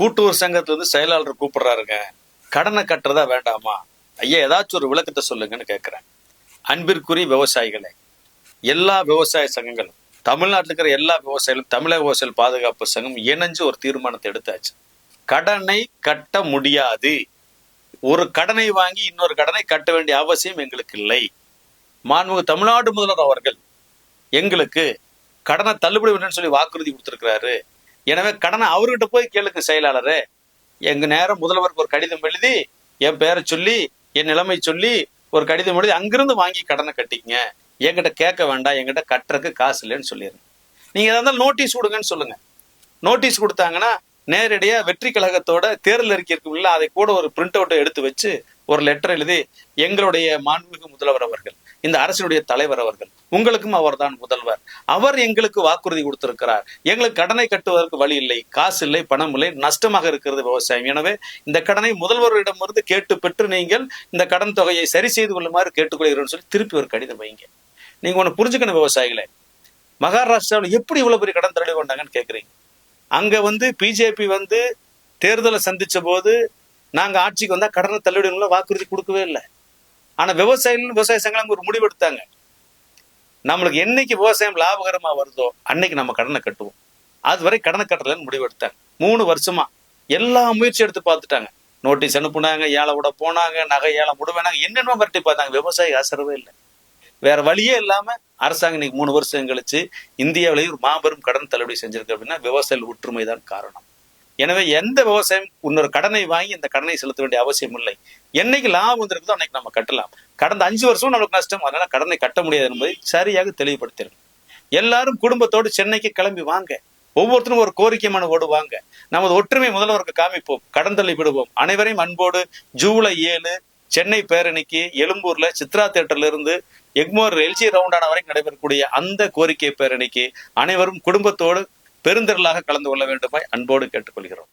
கூட்டுறவு சங்கத்துல இருந்து செயலாளர் கூப்பிடுறாருங்க, கடனை கட்டுறதா வேண்டாமா ஐயா, ஏதாச்சும் ஒரு விளக்கத்தை சொல்லுங்கன்னு கேட்கிறேன். அன்பிற்குரிய விவசாயிகளே, எல்லா விவசாய சங்கங்களும், தமிழ்நாட்டில் இருக்கிற எல்லா விவசாயிகளும், தமிழக விவசாயிகள் பாதுகாப்பு சங்கம் இணைஞ்சு ஒரு தீர்மானத்தை எடுத்தாச்சு. கடனை கட்ட முடியாது, ஒரு கடனை வாங்கி இன்னொரு கடனை கட்ட வேண்டிய அவசியம் எங்களுக்கு இல்லை. மாண்புமிகு தமிழ்நாடு முதல்வர் அவர்கள் எங்களுக்கு கடனை தள்ளுபடி வேணும்னு சொல்லி வாக்குறுதி கொடுத்திருக்கிறாரு. எனவே கடனை அவர்கிட்ட போய் கேளுங்க செயலாளரே. எங்க நேரம் முதல்வருக்கு ஒரு கடிதம் எழுதி என் பேரை சொல்லி என் நிலைமை சொல்லி ஒரு கடிதம் எழுதி அங்கிருந்து வாங்கி கடனை கட்டிங்க, என்கிட்ட கேட்க வேண்டாம், என்கிட்ட கட்டுறதுக்கு காசு இல்லைன்னு சொல்லிடுங்க. நீங்க எதா இருந்தாலும் நோட்டீஸ் கொடுங்கன்னு சொல்லுங்க. நோட்டீஸ் கொடுத்தாங்கன்னா நேரடியா வெற்றி கழகத்தோட தேர்தல் அறிக்கை இருக்குல்ல, அதை கூட ஒரு பிரிண்ட் அவுட்டை எடுத்து வச்சு ஒரு லெட்டர் எழுதி, எங்களுடைய மாண்புமிகு முதல்வர் அவர்கள், இந்த அரசினுடைய தலைவர் அவர்கள், உங்களுக்கும் அவர் தான் முதல்வர், அவர் எங்களுக்கு வாக்குறுதி கொடுத்திருக்கிறார், எங்களுக்கு கடனை கட்டுவதற்கு வழி இல்லை, காசு இல்லை, பணம் இல்லை, நஷ்டமாக இருக்கிறது விவசாயம். எனவே இந்த கடனை முதல்வரிடமிருந்து கேட்டு பெற்று நீங்கள் இந்த கடன் தொகையை சரி செய்து கொள்ளுமாறு கேட்டுக்கொள்கிறோம்னு சொல்லி திருப்பி ஒரு கடிதம் வைங்க. நீங்க ஒண்ணு புரிஞ்சுக்கணும் விவசாயிகளே, மகாராஷ்டிராவில் எப்படி இவ்வளவு பெரிய கடன் தள்ளி கொண்டாங்கன்னு கேட்குறீங்க. அங்க பிஜேபி தேர்தலை சந்திச்ச போது நாங்க ஆட்சிக்கு வந்தா கடனை தள்ளுபடி வாக்குறுதி கொடுக்கவே இல்லை. ஆனா விவசாய சங்கம் ஒரு முடிவு எடுத்தாங்க, நம்மளுக்கு என்னைக்கு விவசாயம் லாபகரமா வருதோ அன்னைக்கு நம்ம கடனை கட்டுவோம். அதுவரை கடனை கட்டுறதுன்னு முடிவு எடுத்தாங்க. 3 வருஷமா எல்லா முயற்சி எடுத்து பார்த்துட்டாங்க. நோட்டீஸ் அனுப்புனாங்க, ஏழை விட போனாங்க, நகை ஏழை விடுவேனாங்க, என்னென்ன மிரட்டி பார்த்தாங்க. விவசாயி அசரவே இல்லை. வேற வழியே இல்லாம அரசாங்கம் இன்னைக்கு 3 வருஷம் கழிச்சு இந்தியாவிலேயே ஒரு மாபெரும் கடன் தள்ளுபடி செஞ்சிருக்கு. அப்படின்னா விவசாயிகள் ஒற்றுமை தான் காரணம். எனவே எந்த விவசாயம் இன்னொரு கடனை வாங்கி இந்த கடனை செலுத்த வேண்டிய அவசியம் இல்லை. என்னைக்கு லாபம் வந்திருக்குதோ அன்னைக்கு நம்ம கட்டலாம். கடந்த 5 வருஷம் நமக்கு நஷ்டம், அதனால கடனை கட்ட முடியாது என்பதை சரியாக தெளிவுபடுத்திடும். எல்லாரும் குடும்பத்தோடு சென்னைக்கு கிளம்பி வாங்க, ஒவ்வொருத்தரும் ஒரு கோரிக்கை மனு ஓடுவாங்க, நமது ஒற்றுமை முதல்வருக்கு காமிப்போம், கடன் தள்ளி விடுவோம். அனைவரையும் அன்போடு ஜூலை 7 சென்னை பேரணிக்கு எழும்பூர்ல சித்ரா தியேட்டர்ல இருந்து எக்மோர் எல்ஜி ரவுண்டான வரைக்கும் நடைபெறக்கூடிய அந்த கோரிக்கை பேரணிக்கு அனைவரும் குடும்பத்தோடு பெருந்திரளாக கலந்து கொள்ள வேண்டுமாய் அன்போடு கேட்டுக்கொள்கிறோம்.